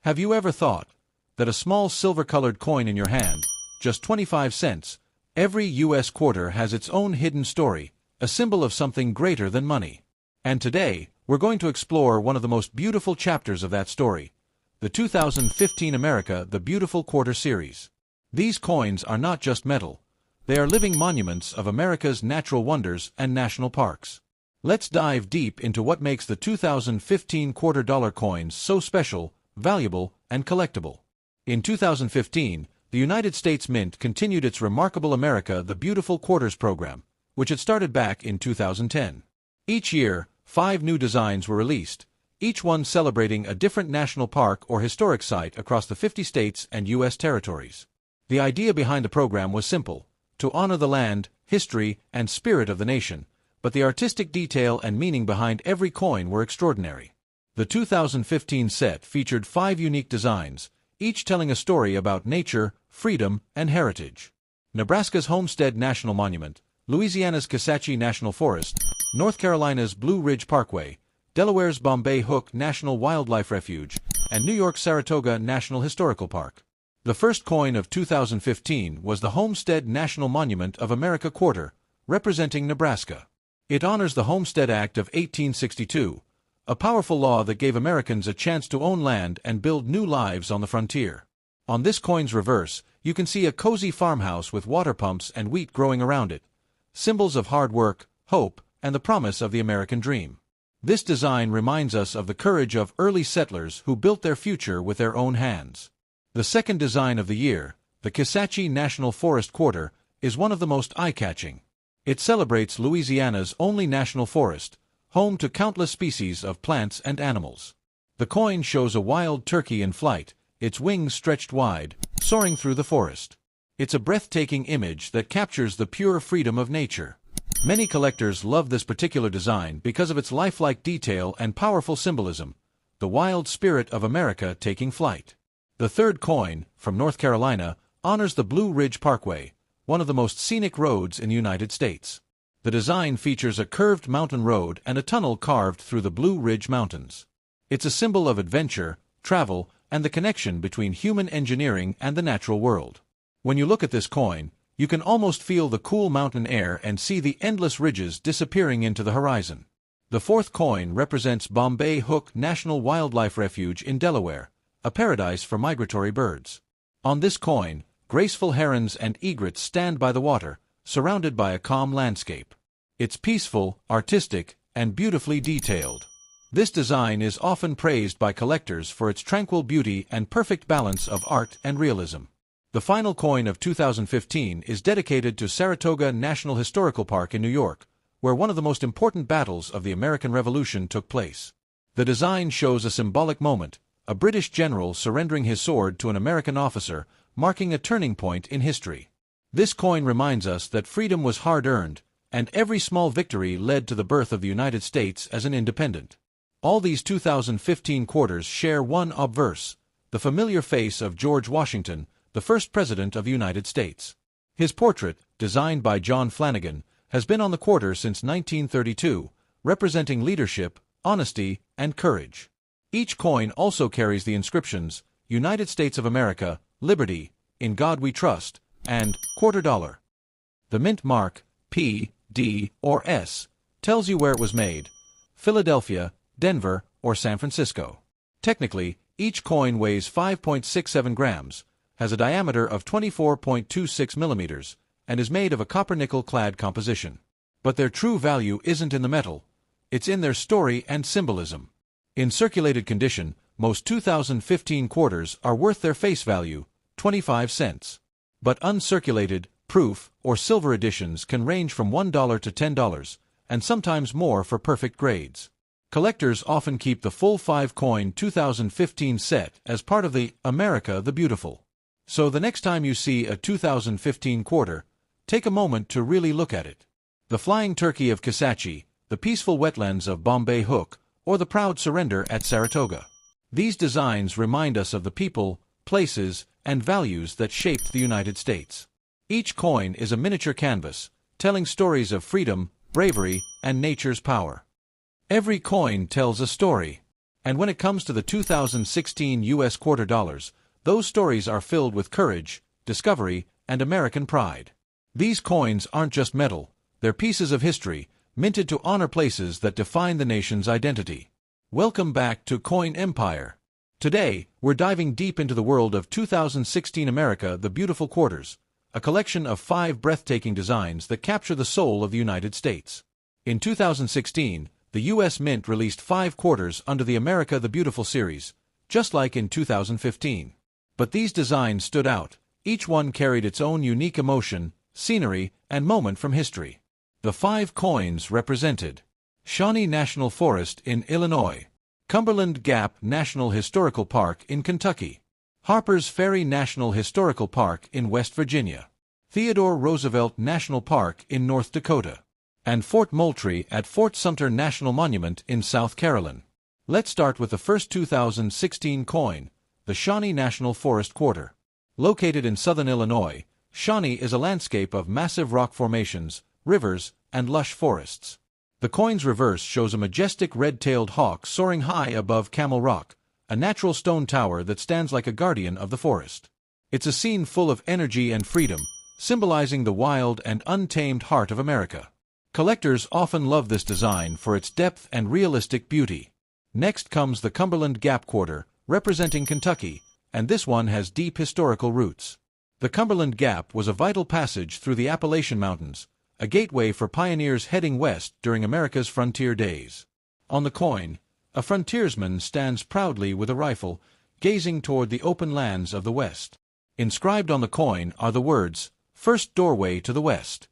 Have you ever thought that a small silver-colored coin in your hand, just 25 cents, every U.S. quarter has its own hidden story, a symbol of something greater than money? And today, we're going to explore one of the most beautiful chapters of that story, the 2015 America the Beautiful Quarter Series. These coins are not just metal. They are living monuments of America's natural wonders and national parks. Let's dive deep into what makes the 2015 quarter-dollar coins so special, valuable, and collectible. In 2015, the United States Mint continued its remarkable America the Beautiful Quarters program, which had started back in 2010. Each year, 5 new designs were released, each one celebrating a different national park or historic site across the 50 states and U.S. territories. The idea behind the program was simple: to honor the land, history, and spirit of the nation, but the artistic detail and meaning behind every coin were extraordinary. The 2015 set featured 5 unique designs, each telling a story about nature, freedom, and heritage. Nebraska's Homestead National Monument, Louisiana's Kisatchie National Forest, North Carolina's Blue Ridge Parkway, Delaware's Bombay Hook National Wildlife Refuge, and New York's Saratoga National Historical Park. The first coin of 2015 was the Homestead National Monument of America quarter, representing Nebraska. It honors the Homestead Act of 1862, a powerful law that gave Americans a chance to own land and build new lives on the frontier. On this coin's reverse, you can see a cozy farmhouse with water pumps and wheat growing around it, symbols of hard work, hope, and the promise of the American dream. This design reminds us of the courage of early settlers who built their future with their own hands. The second design of the year, the Kisatchie National Forest Quarter, is one of the most eye-catching. It celebrates Louisiana's only national forest, home to countless species of plants and animals. The coin shows a wild turkey in flight, its wings stretched wide, soaring through the forest. It's a breathtaking image that captures the pure freedom of nature. Many collectors love this particular design because of its lifelike detail and powerful symbolism, the wild spirit of America taking flight. The third coin, from North Carolina, honors the Blue Ridge Parkway, one of the most scenic roads in the United States. The design features a curved mountain road and a tunnel carved through the Blue Ridge Mountains. It's a symbol of adventure, travel, and the connection between human engineering and the natural world. When you look at this coin, you can almost feel the cool mountain air and see the endless ridges disappearing into the horizon. The fourth coin represents Bombay Hook National Wildlife Refuge in Delaware, a paradise for migratory birds. On this coin, graceful herons and egrets stand by the water, surrounded by a calm landscape. It's peaceful, artistic, and beautifully detailed. This design is often praised by collectors for its tranquil beauty and perfect balance of art and realism. The final coin of 2015 is dedicated to Saratoga National Historical Park in New York, where one of the most important battles of the American Revolution took place. The design shows a symbolic moment, a British general surrendering his sword to an American officer, marking a turning point in history. This coin reminds us that freedom was hard-earned, and every small victory led to the birth of the United States as an independent. All these 2015 quarters share one obverse, the familiar face of George Washington, the first President of the United States. His portrait, designed by John Flanagan, has been on the quarter since 1932, representing leadership, honesty, and courage. Each coin also carries the inscriptions, United States of America, Liberty, In God We Trust, and Quarter Dollar. The mint mark, P, D, or S, tells you where it was made: Philadelphia, Denver, or San Francisco. Technically, each coin weighs 5.67 grams, has a diameter of 24.26 millimeters, and is made of a copper-nickel-clad composition. But their true value isn't in the metal, it's in their story and symbolism. In circulated condition, most 2015 quarters are worth their face value, 25 cents. But uncirculated, proof, or silver editions can range from $1 to $10, and sometimes more for perfect grades. Collectors often keep the full 5-coin 2015 set as part of the America the Beautiful. So the next time you see a 2015 quarter, take a moment to really look at it. The flying turkey of Kisatchie, the peaceful wetlands of Bombay Hook, or the proud surrender at Saratoga. These designs remind us of the people, places, and values that shaped the United States. Each coin is a miniature canvas, telling stories of freedom, bravery, and nature's power. Every coin tells a story. And when it comes to the 2016 U.S. quarter dollars, those stories are filled with courage, discovery, and American pride. These coins aren't just metal, they're pieces of history, minted to honor places that define the nation's identity. Welcome back to Coin Empire. Today, we're diving deep into the world of 2016 America the Beautiful Quarters, a collection of 5 breathtaking designs that capture the soul of the United States. In 2016, the U.S. Mint released 5 quarters under the America the Beautiful series, just like in 2015. But these designs stood out. Each one carried its own unique emotion, scenery, and moment from history. The 5 coins represented Shawnee National Forest in Illinois, Cumberland Gap National Historical Park in Kentucky, Harper's Ferry National Historical Park in West Virginia, Theodore Roosevelt National Park in North Dakota, and Fort Moultrie at Fort Sumter National Monument in South Carolina. Let's start with the first 2016 coin, the Shawnee National Forest Quarter. Located in southern Illinois, Shawnee is a landscape of massive rock formations, rivers, and lush forests. The coin's reverse shows a majestic red-tailed hawk soaring high above Camel Rock, a natural stone tower that stands like a guardian of the forest. It's a scene full of energy and freedom, symbolizing the wild and untamed heart of America. Collectors often love this design for its depth and realistic beauty. Next comes the Cumberland Gap Quarter, representing Kentucky, and this one has deep historical roots. The Cumberland Gap was a vital passage through the Appalachian Mountains, a gateway for pioneers heading west during America's frontier days. On the coin, a frontiersman stands proudly with a rifle, gazing toward the open lands of the West. Inscribed on the coin are the words, "First Doorway to the West."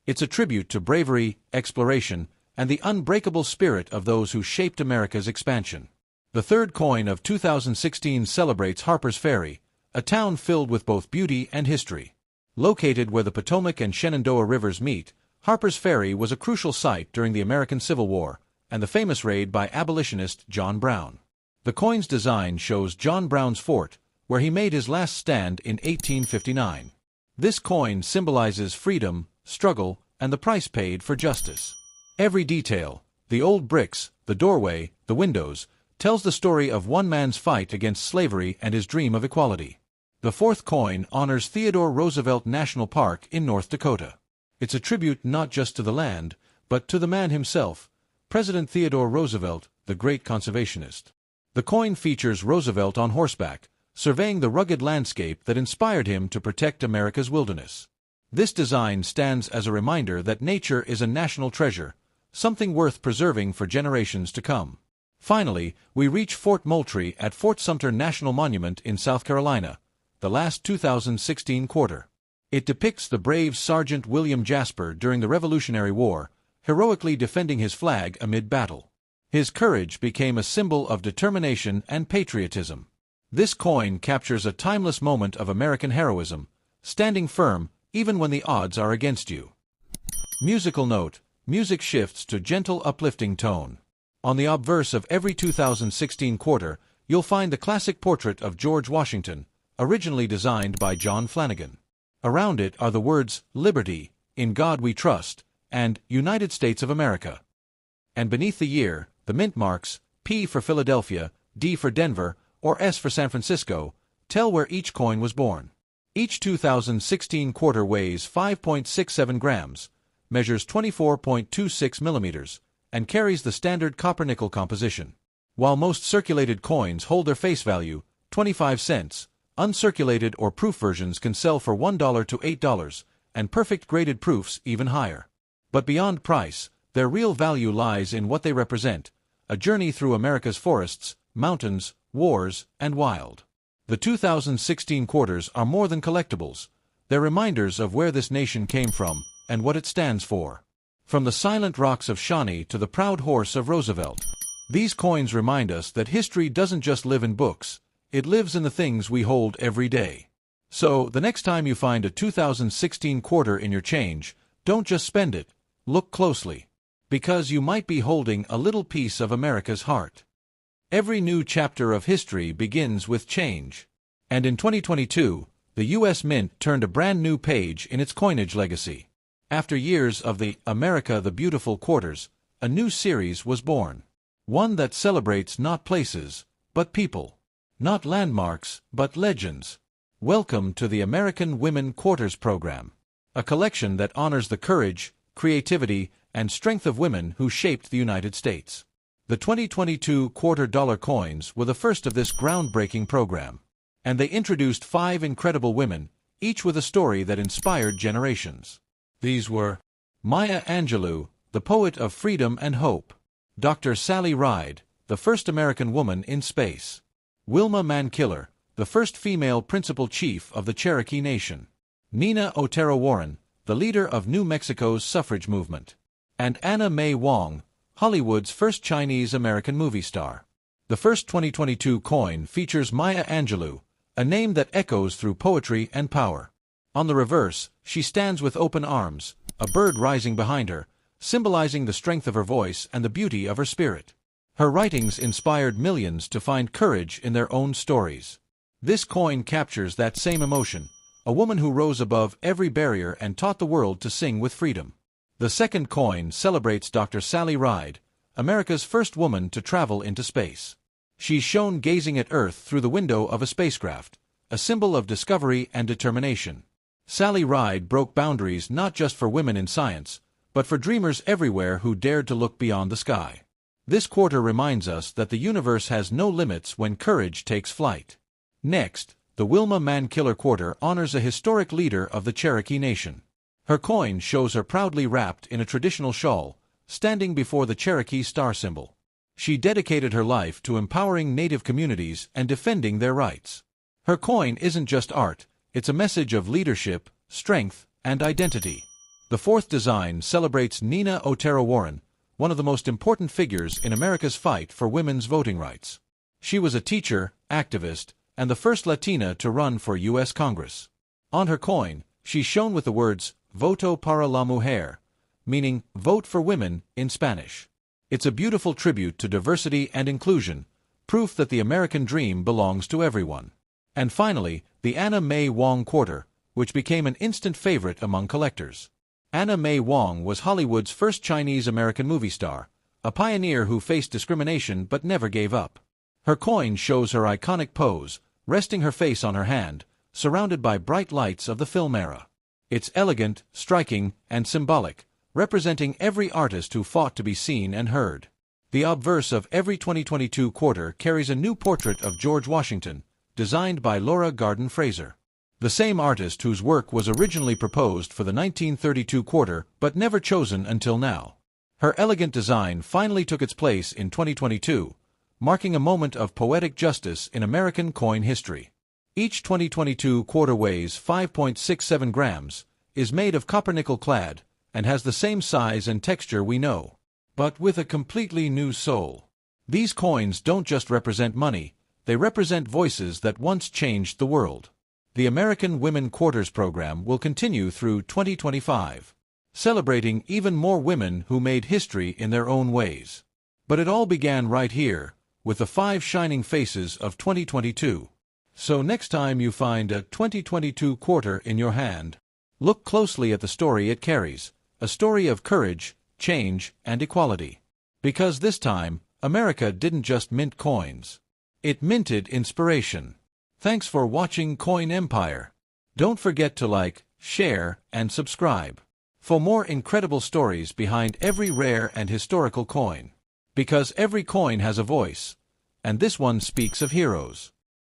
It's a tribute to bravery, exploration, and the unbreakable spirit of those who shaped America's expansion. The third coin of 2016 celebrates Harper's Ferry, a town filled with both beauty and history. Located where the Potomac and Shenandoah rivers meet, Harper's Ferry was a crucial site during the American Civil War and the famous raid by abolitionist John Brown. The coin's design shows John Brown's fort, where he made his last stand in 1859. This coin symbolizes freedom, struggle, and the price paid for justice. Every detail, the old bricks, the doorway, the windows, tells the story of one man's fight against slavery and his dream of equality. The fourth coin honors Theodore Roosevelt National Park in North Dakota. It's a tribute not just to the land, but to the man himself, President Theodore Roosevelt, the great conservationist. The coin features Roosevelt on horseback, surveying the rugged landscape that inspired him to protect America's wilderness. This design stands as a reminder that nature is a national treasure, something worth preserving for generations to come. Finally, we reach Fort Moultrie at Fort Sumter National Monument in South Carolina, the last 2016 quarter. It depicts the brave Sergeant William Jasper during the Revolutionary War, heroically defending his flag amid battle. His courage became a symbol of determination and patriotism. This coin captures a timeless moment of American heroism, standing firm even when the odds are against you. Musical note: music shifts to gentle, uplifting tone. On the obverse of every 2016 quarter, you'll find the classic portrait of George Washington, originally designed by John Flanagan. Around it are the words, "Liberty, in God we trust," and "United States of America." And beneath the year, the mint marks, P for Philadelphia, D for Denver, or S for San Francisco, tell where each coin was born. Each 2016 quarter weighs 5.67 grams, measures 24.26 millimeters, and carries the standard copper-nickel composition. While most circulated coins hold their face value, 25 cents, uncirculated or proof versions can sell for $1 to $8, and perfect graded proofs even higher. But beyond price, their real value lies in what they represent: a journey through America's forests, mountains, wars, and wild. The 2016 quarters are more than collectibles. They're reminders of where this nation came from and what it stands for. From the silent rocks of Shawnee to the proud horse of Roosevelt, these coins remind us that history doesn't just live in books, it lives in the things we hold every day. So, the next time you find a 2016 quarter in your change, don't just spend it, look closely. Because you might be holding a little piece of America's heart. Every new chapter of history begins with change. And in 2022, the U.S. Mint turned a brand new page in its coinage legacy. After years of the America the Beautiful quarters, a new series was born. One that celebrates not places, but people. Not landmarks, but legends. Welcome to the American Women Quarters Program, a collection that honors the courage, creativity, and strength of women who shaped the United States. The 2022 quarter-dollar coins were the first of this groundbreaking program, and they introduced 5 incredible women, each with a story that inspired generations. These were Maya Angelou, the poet of freedom and hope; Dr. Sally Ride, the first American woman in space; Wilma Mankiller, the first female principal chief of the Cherokee Nation; Nina Otero Warren, the leader of New Mexico's suffrage movement; and Anna May Wong, Hollywood's first Chinese-American movie star. The first 2022 coin features Maya Angelou, a name that echoes through poetry and power. On the reverse, she stands with open arms, a bird rising behind her, symbolizing the strength of her voice and the beauty of her spirit. Her writings inspired millions to find courage in their own stories. This coin captures that same emotion, a woman who rose above every barrier and taught the world to sing with freedom. The second coin celebrates Dr. Sally Ride, America's first woman to travel into space. She's shown gazing at Earth through the window of a spacecraft, a symbol of discovery and determination. Sally Ride broke boundaries not just for women in science, but for dreamers everywhere who dared to look beyond the sky. This quarter reminds us that the universe has no limits when courage takes flight. Next, the Wilma Mankiller quarter honors a historic leader of the Cherokee Nation. Her coin shows her proudly wrapped in a traditional shawl, standing before the Cherokee star symbol. She dedicated her life to empowering Native communities and defending their rights. Her coin isn't just art, it's a message of leadership, strength, and identity. The fourth design celebrates Nina Otero Warren, one of the most important figures in America's fight for women's voting rights. She was a teacher, activist, and the first Latina to run for U.S. Congress. On her coin, she's shown with the words, "Voto para la mujer," meaning, vote for women, in Spanish. It's a beautiful tribute to diversity and inclusion, proof that the American dream belongs to everyone. And finally, the Anna May Wong quarter, which became an instant favorite among collectors. Anna May Wong was Hollywood's first Chinese-American movie star, a pioneer who faced discrimination but never gave up. Her coin shows her iconic pose, resting her face on her hand, surrounded by bright lights of the film era. It's elegant, striking, and symbolic, representing every artist who fought to be seen and heard. The obverse of every 2022 quarter carries a new portrait of George Washington, designed by Laura Garden Fraser, the same artist whose work was originally proposed for the 1932 quarter but never chosen until now. Her elegant design finally took its place in 2022, marking a moment of poetic justice in American coin history. Each 2022 quarter weighs 5.67 grams, is made of copper-nickel clad, and has the same size and texture we know, but with a completely new soul. These coins don't just represent money, they represent voices that once changed the world. The American Women Quarters program will continue through 2025, celebrating even more women who made history in their own ways. But it all began right here, with the 5 shining faces of 2022. So next time you find a 2022 quarter in your hand, look closely at the story it carries, a story of courage, change, and equality. Because this time, America didn't just mint coins. It minted inspiration. Thanks for watching Coin Empire. Don't forget to like, share, and subscribe for more incredible stories behind every rare and historical coin. Because every coin has a voice, and this one speaks of heroes.